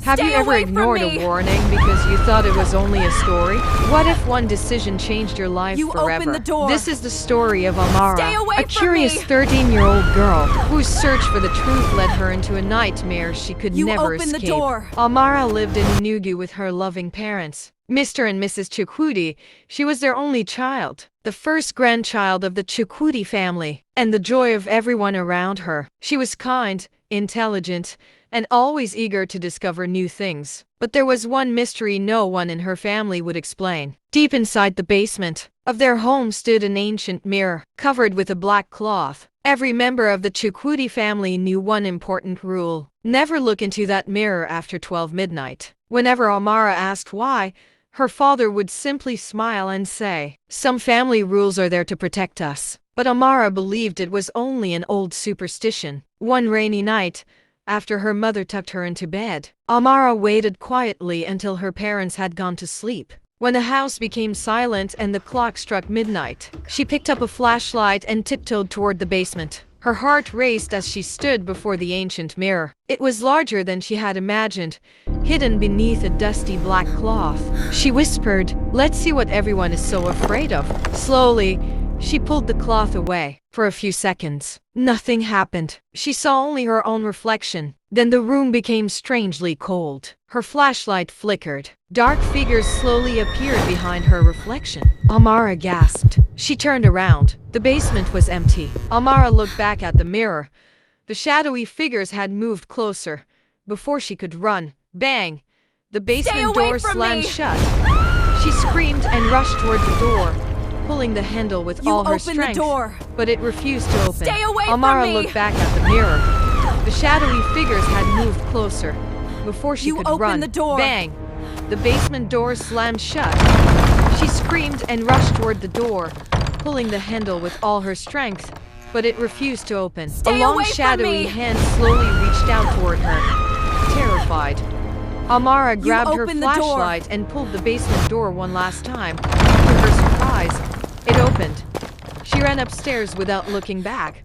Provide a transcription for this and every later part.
Have you Stay ever away from ignored me! a warning because you thought it was only a story? What if one decision changed your life You forever? open the door! This is the story of Amara, Stay away a from curious me! 13-year-old girl whose search for the truth led her into a nightmare she could You never open the escape. door! Amara lived in Enugu with her loving parents, Mr. and Mrs. Chukwudi. She was their only child, the first grandchild of the Chukwudi family, and the joy of everyone around her. She was kind, intelligent, and always eager to discover new things. But there was one mystery no one in her family would explain. Deep inside the basement of their home stood an ancient mirror, covered with a black cloth. Every member of the Chukwudi family knew one important rule: never look into that mirror after 12 midnight. Whenever Amara asked why, her father would simply smile and say, "Some family rules are there to protect us." But Amara believed it was only an old superstition. One rainy night, after her mother tucked her into bed, Amara waited quietly until her parents had gone to sleep. When the house became silent and the clock struck midnight, she picked up a flashlight and tiptoed toward the basement. Her heart raced as she stood before the ancient mirror. It was larger than she had imagined, hidden beneath a dusty black cloth. She whispered, "Let's see what everyone is so afraid of." Slowly, she pulled the cloth away. For a few seconds, nothing happened. She saw only her own reflection. Then the room became strangely cold. Her flashlight flickered. Dark figures slowly appeared behind her reflection. Amara gasped. She turned around. The basement was empty. Amara looked back at the mirror. The shadowy figures had moved closer. Before she could run, bang! The basement door slammed shut. She screamed and rushed toward the door, pulling the handle with all her strength, but it refused to open. Stay away Amara from me! looked back at the mirror. The shadowy figures had moved closer. Before she could run, bang! The basement door slammed shut. She screamed and rushed toward the door, pulling the handle with all her strength, but it refused to open. A long shadowy hand slowly reached out toward her. Terrified, Amara grabbed her flashlight and pulled the basement door one last time. To her surprise, it opened. She ran upstairs without looking back.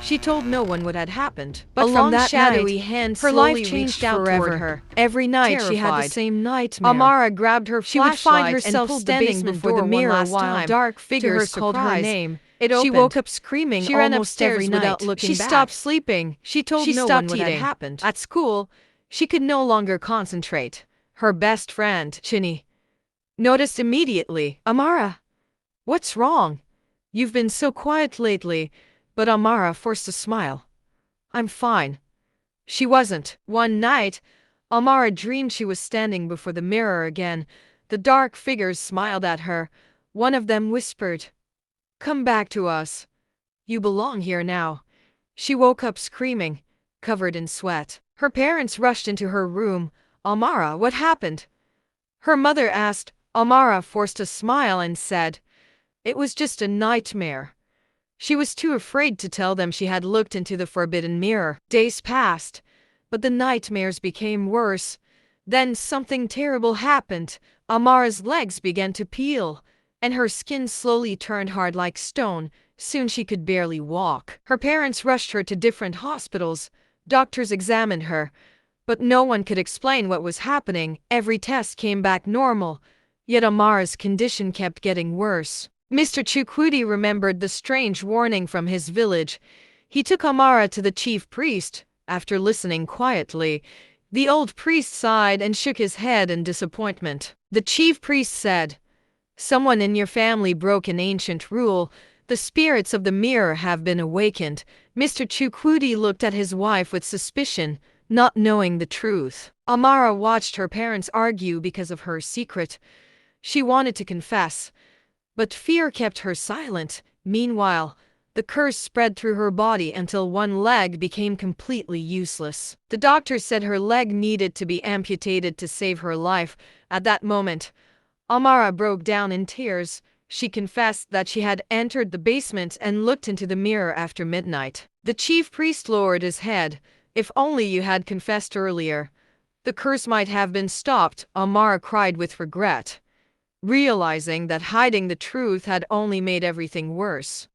She told no one what had happened. But from that shadowy hand, her life changed out toward her. Every night she had the same nightmare. Amara grabbed her flashlight. She would find herself standing before the mirror while dark figures called her name. It opened. She woke up screaming. She ran upstairs without looking back. She stopped sleeping. She told no one what had happened. At school, she could no longer concentrate. Her best friend, Chinny, noticed immediately. "Amara, what's wrong? You've been so quiet lately." But Amara forced a smile. "I'm fine." She wasn't. One night, Amara dreamed she was standing before the mirror again. The dark figures smiled at her. One of them whispered, "Come back to us. You belong here now." She woke up screaming, covered in sweat. Her parents rushed into her room. "Amara, what happened?" Her mother asked. Amara forced a smile and said, "It was just a nightmare." She was too afraid to tell them she had looked into the forbidden mirror. Days passed, but the nightmares became worse. Then something terrible happened. Amara's legs began to peel, and her skin slowly turned hard like stone. Soon she could barely walk. Her parents rushed her to different hospitals. Doctors examined her, but no one could explain what was happening. Every test came back normal, yet Amara's condition kept getting worse. Mr. Chukwudi remembered the strange warning from his village. He took Amara to the chief priest. After listening quietly, the old priest sighed and shook his head in disappointment. The chief priest said, "Someone in your family broke an ancient rule. The spirits of the mirror have been awakened." Mr. Chukwudi looked at his wife with suspicion, not knowing the truth. Amara watched her parents argue because of her secret. She wanted to confess, but fear kept her silent. Meanwhile, the curse spread through her body until one leg became completely useless. The doctor said her leg needed to be amputated to save her life. At that moment, Amara broke down in tears. She confessed that she had entered the basement and looked into the mirror after midnight. The chief priest lowered his head. "If only you had confessed earlier, the curse might have been stopped." Amara cried with regret, realizing that hiding the truth had only made everything worse.